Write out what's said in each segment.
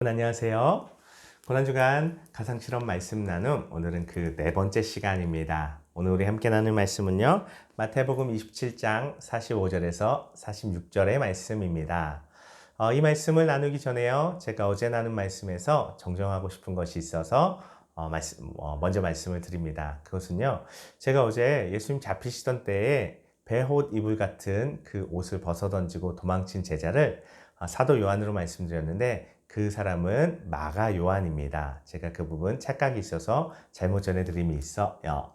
안녕하세요. 고난주간 가상실험 말씀 나눔, 오늘은 그 네 번째 시간입니다. 오늘 우리 함께 나눌 말씀은요, 마태복음 27장 45절에서 46절의 말씀입니다. 이 말씀을 나누기 전에요, 제가 어제 나눈 말씀에서 정정하고 싶은 것이 있어서 먼저 말씀을 드립니다. 그것은요, 제가 어제 예수님 잡히시던 때에 베옷 이불 같은 그 옷을 벗어 던지고 도망친 제자를 사도 요한으로 말씀드렸는데, 그 사람은 마가 요한입니다. 제가 그 부분 착각이 있어서 잘못 전해드림이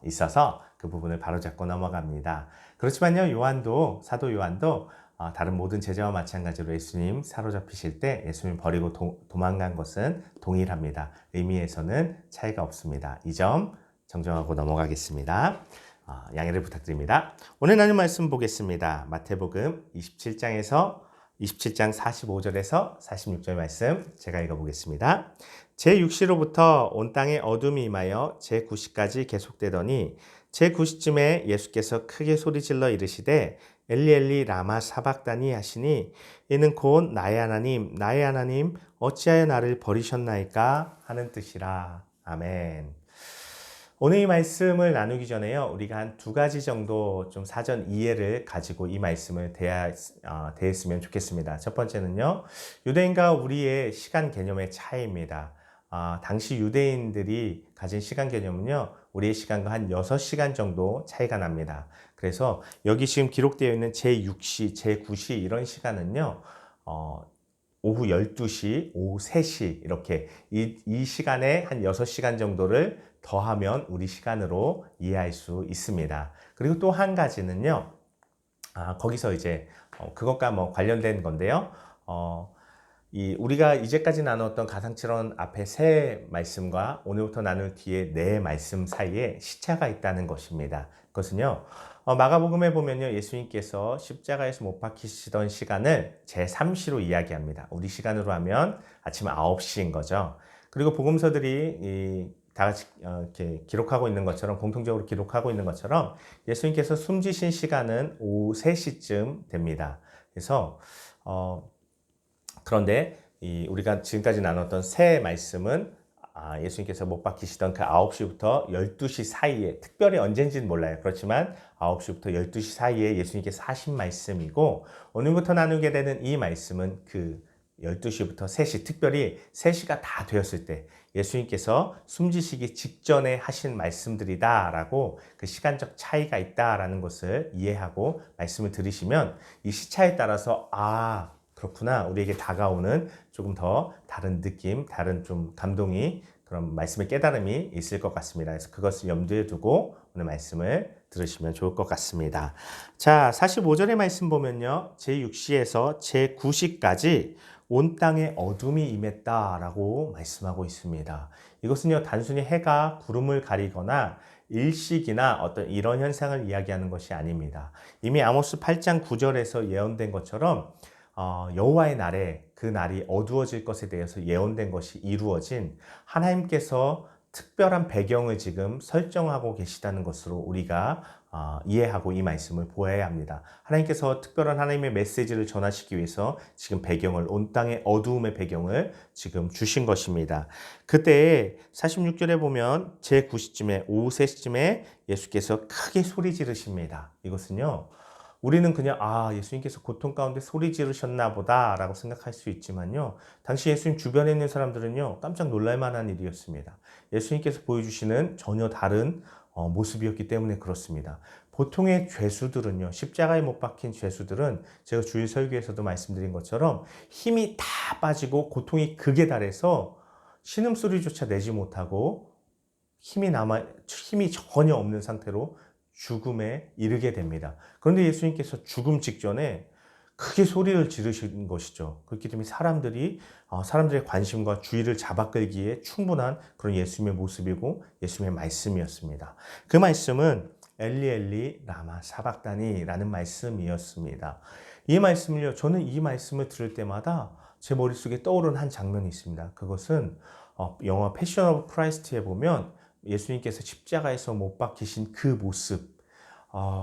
있어서 그 부분을 바로잡고 넘어갑니다. 그렇지만요, 사도 요한도 다른 모든 제자와 마찬가지로 예수님 사로잡히실 때 예수님 버리고 도망간 것은 동일합니다. 의미에서는 차이가 없습니다. 이 점 정정하고 넘어가겠습니다. 양해를 부탁드립니다. 오늘 나눌 말씀 보겠습니다. 마태복음 27장 45절에서 46절 말씀 제가 읽어보겠습니다. 제6시로부터 온 땅에 어둠이 임하여 제9시까지 계속되더니 제9시쯤에 예수께서 크게 소리질러 이르시되 엘리 엘리 라마 사박다니 하시니 이는 곧 나의 하나님 어찌하여 나를 버리셨나이까 하는 뜻이라. 아멘. 오늘 이 말씀을 나누기 전에요, 우리가 한 두 가지 정도 좀 사전 이해를 가지고 이 말씀을 대했으면 좋겠습니다. 첫 번째는요, 유대인과 우리의 시간 개념의 차이입니다. 당시 유대인들이 가진 시간 개념은요, 우리의 시간과 한 6시간 정도 차이가 납니다. 그래서 여기 지금 기록되어 있는 제6시, 제9시 이런 시간은요, 오후 12시, 오후 3시 이렇게 이 시간에 한 6시간 정도를 더하면 우리 시간으로 이해할 수 있습니다. 그리고 또 한 가지는요, 거기서 이제 그것과 뭐 관련된 건데요. 우리가 이제까지 나눴던 가상칠언 앞에 세 말씀과 오늘부터 나눌 뒤에 네 말씀 사이에 시차가 있다는 것입니다. 그것은요, 마가복음에 보면요, 예수님께서 십자가에서 못 박히시던 시간을 제3시로 이야기합니다. 우리 시간으로 하면 아침 9시인 거죠. 그리고 복음서들이 다 같이 이렇게 기록하고 있는 것처럼, 공통적으로 기록하고 있는 것처럼 예수님께서 숨지신 시간은 오후 3시쯤 됩니다. 그래서 그런데 우리가 지금까지 나눴던 세 말씀은 예수님께서 못 박히시던 그 9시부터 12시 사이에, 특별히 언젠지는 몰라요. 그렇지만 9시부터 12시 사이에 예수님께서 하신 말씀이고, 오늘부터 나누게 되는 이 말씀은 그 12시부터 3시, 특별히 3시가 다 되었을 때 예수님께서 숨지시기 직전에 하신 말씀들이다라고, 그 시간적 차이가 있다라는 것을 이해하고 말씀을 들으시면 이 시차에 따라서 그렇구나, 우리에게 다가오는 조금 더 다른 느낌, 다른 좀 감동이, 그런 말씀의 깨달음이 있을 것 같습니다. 그래서 그것을 염두에 두고 오늘 말씀을 들으시면 좋을 것 같습니다. 자, 45절의 말씀 보면요, 제6시에서 제9시까지 온 땅에 어둠이 임했다라고 말씀하고 있습니다. 이것은요, 단순히 해가 구름을 가리거나 일식이나 어떤 이런 현상을 이야기하는 것이 아닙니다. 이미 아모스 8장 9절에서 예언된 것처럼 여호와의 날에, 그 날이 어두워질 것에 대해서 예언된 것이 이루어진, 하나님께서 특별한 배경을 지금 설정하고 계시다는 것으로 우리가 이해하고 이 말씀을 보아야 합니다. 하나님께서 특별한 하나님의 메시지를 전하시기 위해서 지금 배경을, 온 땅의 어두움의 배경을 지금 주신 것입니다. 그때 46절에 보면 제9시쯤에, 오후 3시쯤에 예수께서 크게 소리 지르십니다. 이것은요, 우리는 그냥 예수님께서 고통 가운데 소리 지르셨나 보다 라고 생각할 수 있지만요, 당시 예수님 주변에 있는 사람들은요, 깜짝 놀랄 만한 일이었습니다. 예수님께서 보여주시는 전혀 다른 모습이었기 때문에 그렇습니다. 보통의 죄수들은요, 십자가에 못 박힌 죄수들은 제가 주일 설교에서도 말씀드린 것처럼 힘이 다 빠지고 고통이 극에 달해서 신음소리조차 내지 못하고 힘이 전혀 없는 상태로 죽음에 이르게 됩니다. 그런데 예수님께서 죽음 직전에 크게 소리를 지르신 것이죠. 그렇기 때문에 사람들의 관심과 주의를 잡아끌기에 충분한 그런 예수님의 모습이고 예수님의 말씀이었습니다. 그 말씀은 엘리 엘리 라마 사박다니라는 말씀이었습니다. 이 말씀을요, 저는 이 말씀을 들을 때마다 제 머릿속에 떠오르는 한 장면이 있습니다. 그것은 영화 패션 오브 크라이스트에 보면 예수님께서 십자가에서 못 박히신 그 모습,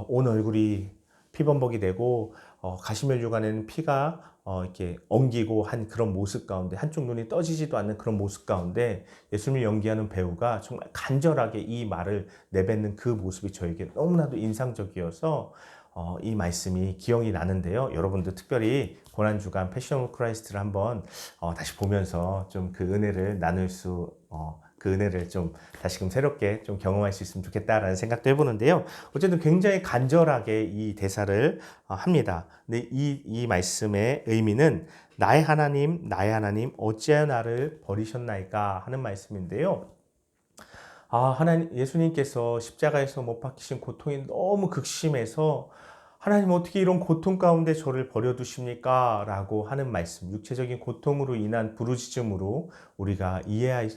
온 얼굴이 피범벅이 되고 가시멜 육안에는 피가 이렇게 엉기고 한 그런 모습 가운데, 한쪽 눈이 떠지지도 않는 그런 모습 가운데 예수님을 연기하는 배우가 정말 간절하게 이 말을 내뱉는 그 모습이 저에게 너무나도 인상적이어서 이 말씀이 기억이 나는데요. 여러분도 특별히 고난주간 패션 오브 크라이스트를 한번 다시 보면서 좀 그 은혜를 그 은혜를 좀 다시금 새롭게 좀 경험할 수 있으면 좋겠다라는 생각도 해보는데요. 어쨌든 굉장히 간절하게 이 대사를 합니다. 근데 이 말씀의 의미는 나의 하나님, 어찌하여 나를 버리셨나이까 하는 말씀인데요. 하나님, 예수님께서 십자가에서 못 박히신 고통이 너무 극심해서 하나님 어떻게 이런 고통 가운데 저를 버려두십니까? 라고 하는 말씀, 육체적인 고통으로 인한 부르짖음으로 우리가 이해할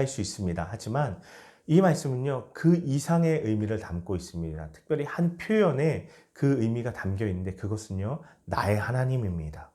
수 있습니다. 하지만 이 말씀은요, 그 이상의 의미를 담고 있습니다. 특별히 한 표현에 그 의미가 담겨 있는데 그것은요, 나의 하나님입니다.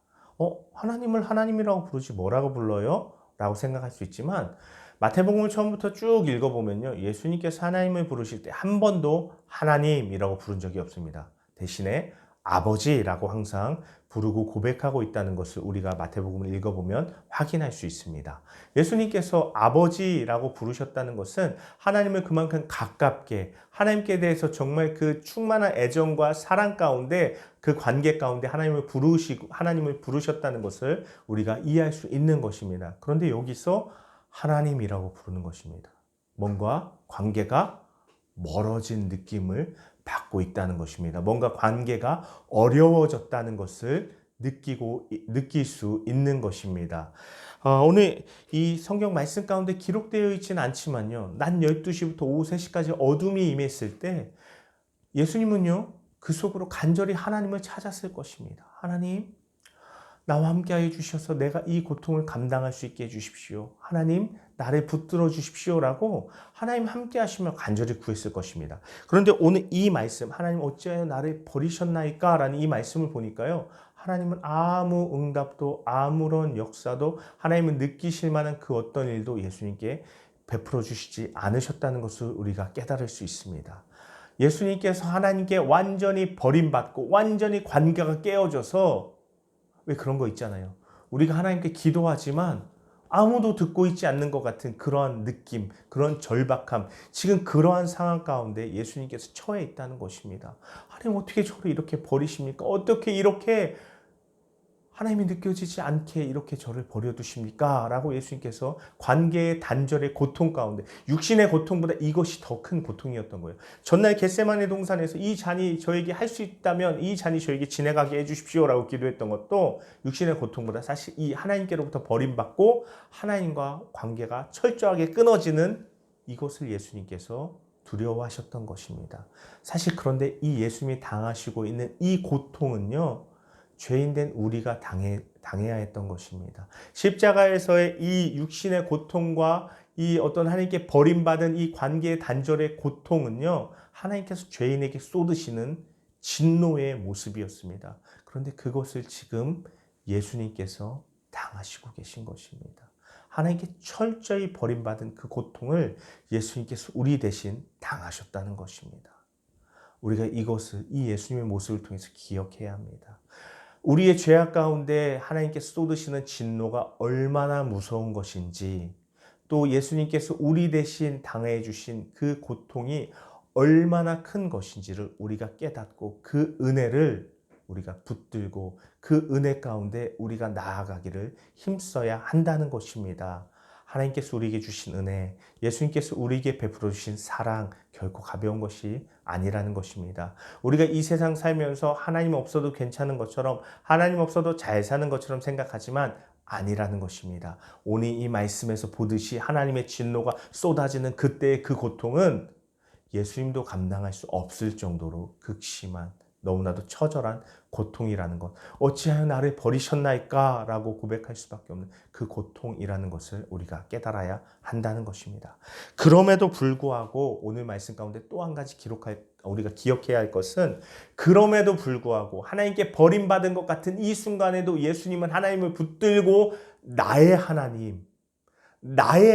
하나님을 하나님이라고 부르지 뭐라고 불러요? 라고 생각할 수 있지만 마태복음을 처음부터 쭉 읽어보면요, 예수님께서 하나님을 부르실 때 한 번도 하나님이라고 부른 적이 없습니다. 대신에 아버지라고 항상 부르고 고백하고 있다는 것을 우리가 마태복음을 읽어보면 확인할 수 있습니다. 예수님께서 아버지라고 부르셨다는 것은 하나님을 그만큼 가깝게, 하나님께 대해서 정말 그 충만한 애정과 사랑 가운데, 그 관계 가운데 하나님을 부르셨다는 것을 우리가 이해할 수 있는 것입니다. 그런데 여기서 하나님이라고 부르는 것입니다. 뭔가 관계가 멀어진 느낌을 받고 있다는 것입니다. 뭔가 관계가 어려워졌다는 것을 느낄 수 있는 것입니다. 오늘 이 성경 말씀 가운데 기록되어 있지는 않지만요, 낮 12시부터 오후 3시까지 어둠이 임했을 때 예수님은요, 그 속으로 간절히 하나님을 찾았을 것입니다. 하나님, 나와 함께하여 주셔서 내가 이 고통을 감당할 수 있게 해주십시오. 하나님, 나를 붙들어 주십시오라고 하나님 함께하시며 간절히 구했을 것입니다. 그런데 오늘 이 말씀, 하나님 어찌하여 나를 버리셨나이까? 라는 이 말씀을 보니까요, 하나님은 아무 응답도, 아무런 역사도, 하나님은 느끼실 만한 그 어떤 일도 예수님께 베풀어 주시지 않으셨다는 것을 우리가 깨달을 수 있습니다. 예수님께서 하나님께 완전히 버림받고 완전히 관계가 깨어져서, 왜 그런 거 있잖아요. 우리가 하나님께 기도하지만 아무도 듣고 있지 않는 것 같은 그러한 느낌, 그런 절박함, 지금 그러한 상황 가운데 예수님께서 처해 있다는 것입니다. 하나님 어떻게 저를 이렇게 버리십니까? 어떻게 이렇게 하나님이 느껴지지 않게 이렇게 저를 버려두십니까? 라고 예수님께서 관계의 단절의 고통 가운데, 육신의 고통보다 이것이 더 큰 고통이었던 거예요. 전날 겟세마네 동산에서 이 잔이 저에게 할 수 있다면 이 잔이 저에게 지나가게 해주십시오 라고 기도했던 것도 육신의 고통보다 사실 이 하나님께로부터 버림받고 하나님과 관계가 철저하게 끊어지는 이것을 예수님께서 두려워하셨던 것입니다. 사실 그런데 이 예수님이 당하시고 있는 이 고통은요, 죄인된 우리가 당해야 했던 것입니다. 십자가에서의 이 육신의 고통과 이 어떤 하나님께 버림받은 이 관계의 단절의 고통은요, 하나님께서 죄인에게 쏟으시는 진노의 모습이었습니다. 그런데 그것을 지금 예수님께서 당하시고 계신 것입니다. 하나님께 철저히 버림받은 그 고통을 예수님께서 우리 대신 당하셨다는 것입니다. 우리가 이것을, 이 예수님의 모습을 통해서 기억해야 합니다. 우리의 죄악 가운데 하나님께서 쏟으시는 진노가 얼마나 무서운 것인지, 또 예수님께서 우리 대신 당해 주신 그 고통이 얼마나 큰 것인지를 우리가 깨닫고 그 은혜를 우리가 붙들고 그 은혜 가운데 우리가 나아가기를 힘써야 한다는 것입니다. 하나님께서 우리에게 주신 은혜, 예수님께서 우리에게 베풀어 주신 사랑, 결코 가벼운 것이 아니라는 것입니다. 우리가 이 세상 살면서 하나님 없어도 괜찮은 것처럼, 하나님 없어도 잘 사는 것처럼 생각하지만 아니라는 것입니다. 오늘 이 말씀에서 보듯이 하나님의 진노가 쏟아지는 그때의 그 고통은 예수님도 감당할 수 없을 정도로 극심한, 너무나도 처절한 고통이라는 것, 어찌하여 나를 버리셨나이까? 라고 고백할 수밖에 없는 그 고통이라는 것을 우리가 깨달아야 한다는 것입니다. 그럼에도 불구하고 오늘 말씀 가운데 또 한 가지 우리가 기억해야 할 것은, 그럼에도 불구하고 하나님께 버림받은 것 같은 이 순간에도 예수님은 하나님을 붙들고 나의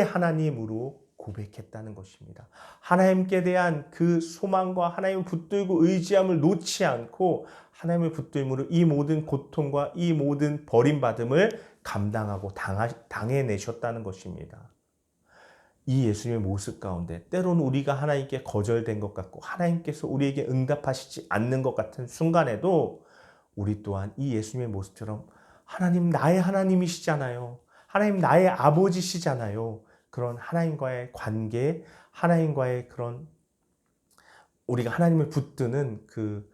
하나님으로 고백했다는 것입니다. 하나님께 대한 그 소망과 하나님을 붙들고 의지함을 놓지 않고 하나님을 붙들므로 이 모든 고통과 이 모든 버림받음을 감당하고 당해내셨다는 것입니다. 이 예수님의 모습 가운데 때로는 우리가 하나님께 거절된 것 같고 하나님께서 우리에게 응답하시지 않는 것 같은 순간에도 우리 또한 이 예수님의 모습처럼 하나님 나의 하나님이시잖아요. 하나님 나의 아버지시잖아요. 그런 하나님과의 관계, 하나님과의 그런 우리가 하나님을 붙드는 그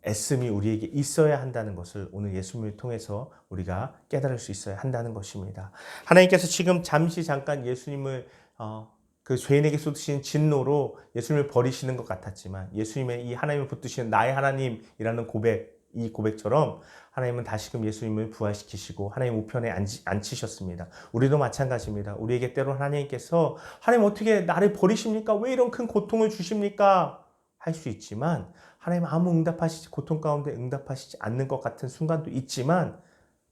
애씀이 우리에게 있어야 한다는 것을 오늘 예수님을 통해서 우리가 깨달을 수 있어야 한다는 것입니다. 하나님께서 지금 잠깐 예수님을 그 죄인에게 쏟으시는 진노로 예수님을 버리시는 것 같았지만 예수님의 이 하나님을 붙드시는 나의 하나님이라는 이 고백처럼 하나님은 다시금 예수님을 부활시키시고 하나님 우편에 앉히셨습니다. 우리도 마찬가지입니다. 우리에게 때로 하나님께서 하나님 어떻게 나를 버리십니까? 왜 이런 큰 고통을 주십니까? 할 수 있지만 하나님 아무 고통 가운데 응답하시지 않는 것 같은 순간도 있지만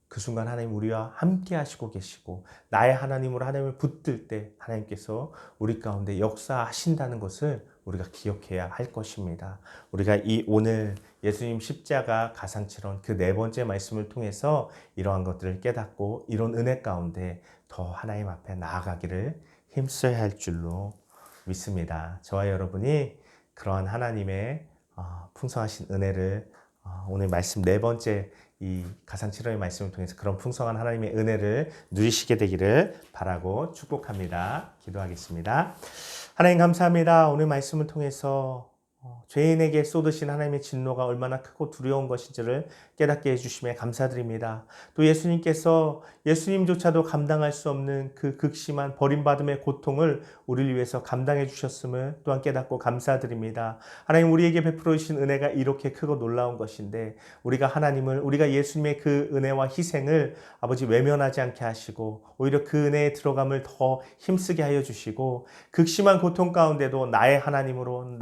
그 순간 하나님 우리와 함께 하시고 계시고 나의 하나님으로 하나님을 붙들 때 하나님께서 우리 가운데 역사하신다는 것을 우리가 기억해야 할 것입니다. 우리가 이 오늘 예수님 십자가 가상칠언 그 네 번째 말씀을 통해서 이러한 것들을 깨닫고 이런 은혜 가운데 더 하나님 앞에 나아가기를 힘써야 할 줄로 믿습니다. 저와 여러분이 그러한 하나님의 풍성하신 은혜를 오늘 말씀 네 번째 이 가상칠언의 말씀을 통해서 그런 풍성한 하나님의 은혜를 누리시게 되기를 바라고 축복합니다. 기도하겠습니다. 하나님 감사합니다. 오늘 말씀을 통해서 죄인에게 쏟으신 하나님의 진노가 얼마나 크고 두려운 것인지를 깨닫게 해주심에 감사드립니다. 또 예수님께서 예수님조차도 감당할 수 없는 그 극심한 버림받음의 고통을 우리를 위해서 감당해 주셨음을 또한 깨닫고 감사드립니다. 하나님 우리에게 베풀어 주신 은혜가 이렇게 크고 놀라운 것인데 우리가 예수님의 그 은혜와 희생을 아버지 외면하지 않게 하시고 오히려 그 은혜에 들어감을 더 힘쓰게 하여 주시고 극심한 고통 가운데도 나의 하나님으로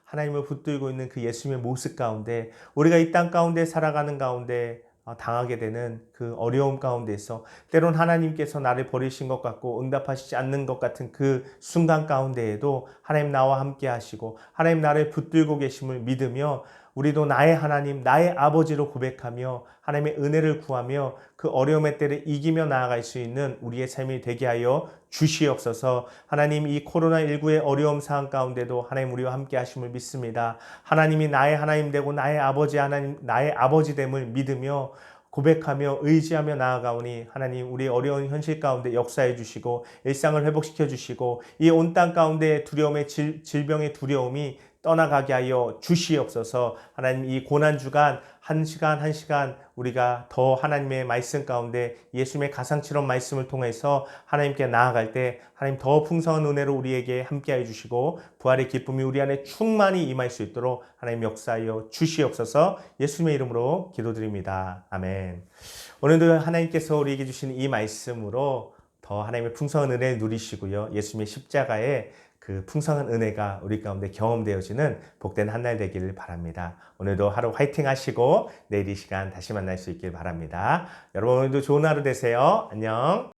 하나님을 붙들고 있는 그 예수님의 모습 가운데 우리가 이 땅 가운데 살아가는 가운데 당하게 되는 그 어려움 가운데서 때론 하나님께서 나를 버리신 것 같고 응답하시지 않는 것 같은 그 순간 가운데에도 하나님 나와 함께 하시고 하나님 나를 붙들고 계심을 믿으며 우리도 나의 하나님, 나의 아버지로 고백하며 하나님의 은혜를 구하며 그 어려움의 때를 이기며 나아갈 수 있는 우리의 삶이 되게 하여 주시옵소서. 하나님 이 코로나19의 어려움 상황 가운데도 하나님 우리와 함께 하심을 믿습니다. 하나님이 나의 하나님 되고 나의 아버지됨을 믿으며 고백하며 의지하며 나아가오니 하나님 우리 어려운 현실 가운데 역사해 주시고 일상을 회복시켜 주시고 이 온 땅 가운데 두려움의 질병의 두려움이 떠나가게 하여 주시옵소서. 하나님 이 고난주간 한 시간 우리가 더 하나님의 말씀 가운데 예수님의 가상칠언 말씀을 통해서 하나님께 나아갈 때 하나님 더 풍성한 은혜로 우리에게 함께해 주시고 부활의 기쁨이 우리 안에 충만히 임할 수 있도록 하나님 역사하여 주시옵소서. 예수님의 이름으로 기도드립니다. 아멘. 오늘도 하나님께서 우리에게 주신 이 말씀으로 더 하나님의 풍성한 은혜를 누리시고요. 예수님의 십자가에 그 풍성한 은혜가 우리 가운데 경험되어지는 복된 한 날 되기를 바랍니다. 오늘도 하루 화이팅 하시고 내일 이 시간 다시 만날 수 있길 바랍니다. 여러분 오늘도 좋은 하루 되세요. 안녕.